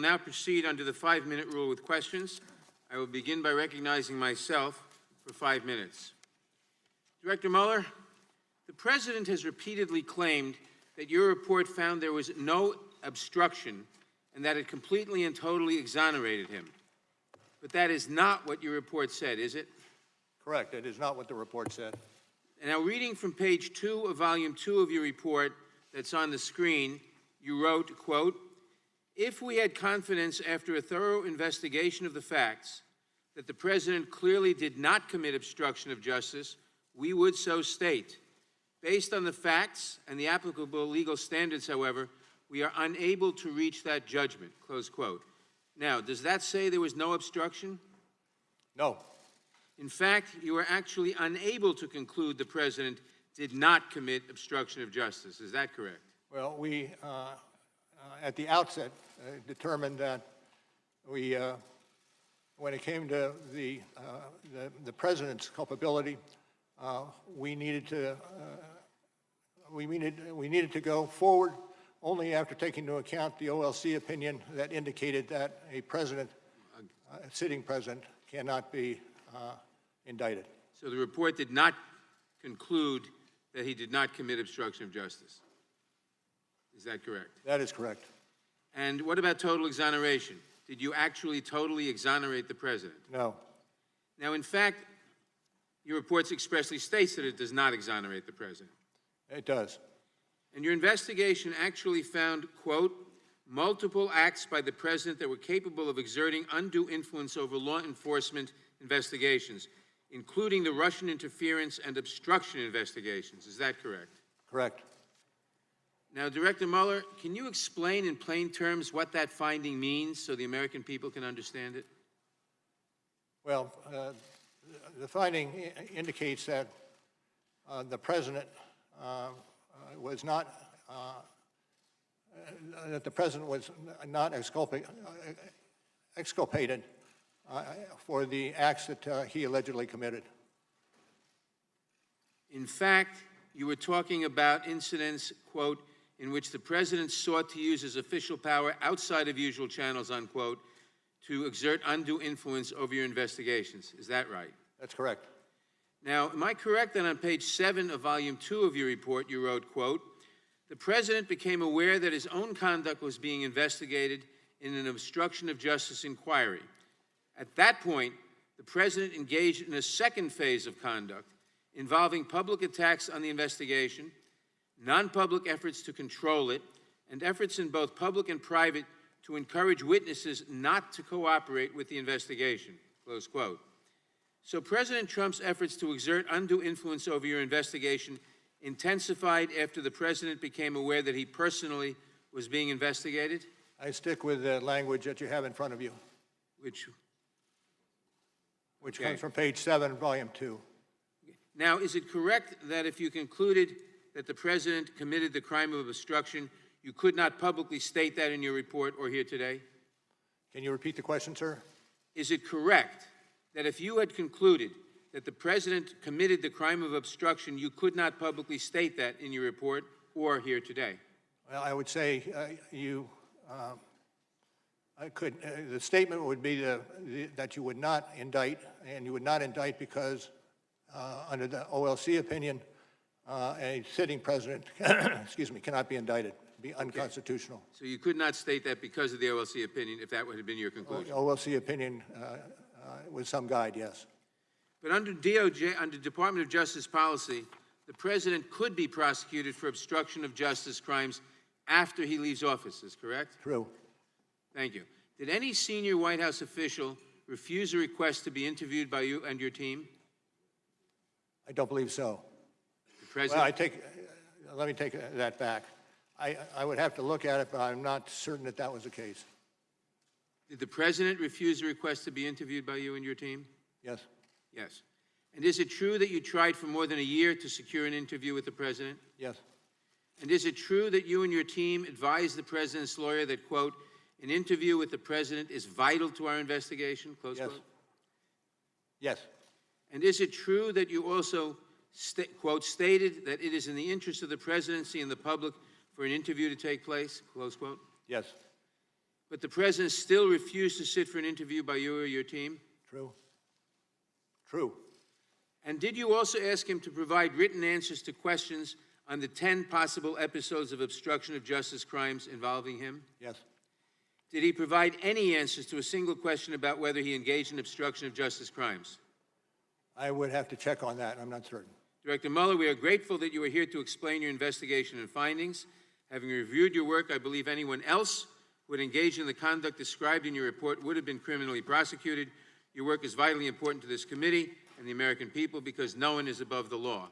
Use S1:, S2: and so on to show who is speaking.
S1: now proceed under the 5-minute rule with questions. I will begin by recognizing myself for 5 minutes. Director Mueller, the President has repeatedly claimed that your report found there was no obstruction and that it completely and totally exonerated him. But that is not what your report said, is it?
S2: Correct. It is not what the report said.
S1: And now, reading from page 2 of volume 2 of your report that's on the screen, you wrote, quote, "If we had confidence after a thorough investigation of the facts that the President clearly did not commit obstruction of justice, we would so state. Based on the facts and the applicable legal standards, however, we are unable to reach that judgment," close quote. Now, does that say there was no obstruction?
S2: No.
S1: In fact, you are actually unable to conclude the President did not commit obstruction of justice. Is that correct?
S2: Well, we, at the outset, determined that we, when it came to the President's culpability, we needed to go forward only after taking into account the OLC opinion that indicated that a president, a sitting president, cannot be indicted.
S1: So the report did not conclude that he did not commit obstruction of justice. Is that correct?
S2: That is correct.
S1: And what about total exoneration? Did you actually totally exonerate the President?
S2: No.
S1: Now, in fact, your report expressly states that it does not exonerate the President.
S2: It does.
S1: And your investigation actually found, quote, multiple acts by the President that were capable of exerting undue influence over law enforcement investigations, including the Russian interference and obstruction investigations. Is that correct?
S2: Correct.
S1: Now, Director Mueller, can you explain in plain terms what that finding means so the American people can understand it?
S2: Well, the finding indicates that the President was not exculpated for the acts that he allegedly committed.
S1: In fact, you were talking about incidents, quote, in which the President sought to use his official power outside of usual channels, unquote, to exert undue influence over your investigations. Is that right?
S2: That's correct.
S1: Now, am I correct that on page 7 of volume 2 of your report, you wrote, quote, the President became aware that his own conduct was being investigated in an obstruction of justice inquiry. At that point, the President engaged in a second phase of conduct involving public attacks on the investigation, non-public efforts to control it, and efforts in both public and private to encourage witnesses not to cooperate with the investigation, close quote. So President Trump's efforts to exert undue influence over your investigation intensified after the President became aware that he personally was being investigated?
S2: I stick with the language that you have in front of you,
S1: Which
S2: okay. Comes from page 7, volume 2.
S1: Now, is it correct that if you concluded that the President committed the crime of obstruction, you could not publicly state that in your report or here today?
S2: Can you repeat the question, sir?
S1: Is it correct that if you had concluded that the President committed the crime of obstruction, you could not publicly state that in your report or here today?
S2: Well, I would say the statement would be that you would not indict, and you would not indict because under the OLC opinion, a sitting president, excuse me, cannot be indicted, be unconstitutional.
S1: So you could not state that because of the OLC opinion, if that would have been your conclusion?
S2: OLC opinion with some guide, yes.
S1: But under DOJ, under Department of Justice policy, the President could be prosecuted for obstruction of justice crimes after he leaves office, is correct?
S2: True.
S1: Thank you. Did any senior White House official refuse a request to be interviewed by you and your team?
S2: I don't believe so.
S1: The President?
S2: Well, let me take that back. I would have to look at it, but I'm not certain that that was the case.
S1: Did the President refuse a request to be interviewed by you and your team?
S2: Yes.
S1: Yes. And is it true that you tried for more than a year to secure an interview with the President?
S2: Yes.
S1: And is it true that you and your team advised the President's lawyer that, quote, an interview with the President is vital to our investigation, close quote?
S2: Yes.
S1: And is it true that you also, quote, stated that it is in the interest of the presidency and the public for an interview to take place, close quote?
S2: Yes.
S1: But the President still refused to sit for an interview by you or your team?
S2: True. True.
S1: And did you also ask him to provide written answers to questions on the 10 possible episodes of obstruction of justice crimes involving him?
S2: Yes.
S1: Did he provide any answers to a single question about whether he engaged in obstruction of justice crimes?
S2: I would have to check on that. I'm not certain.
S1: Director Mueller, we are grateful that you are here to explain your investigation and findings. Having reviewed your work, I believe anyone else who would engage in the conduct described in your report would have been criminally prosecuted. Your work is vitally important to this committee and the American people because no one is above the law.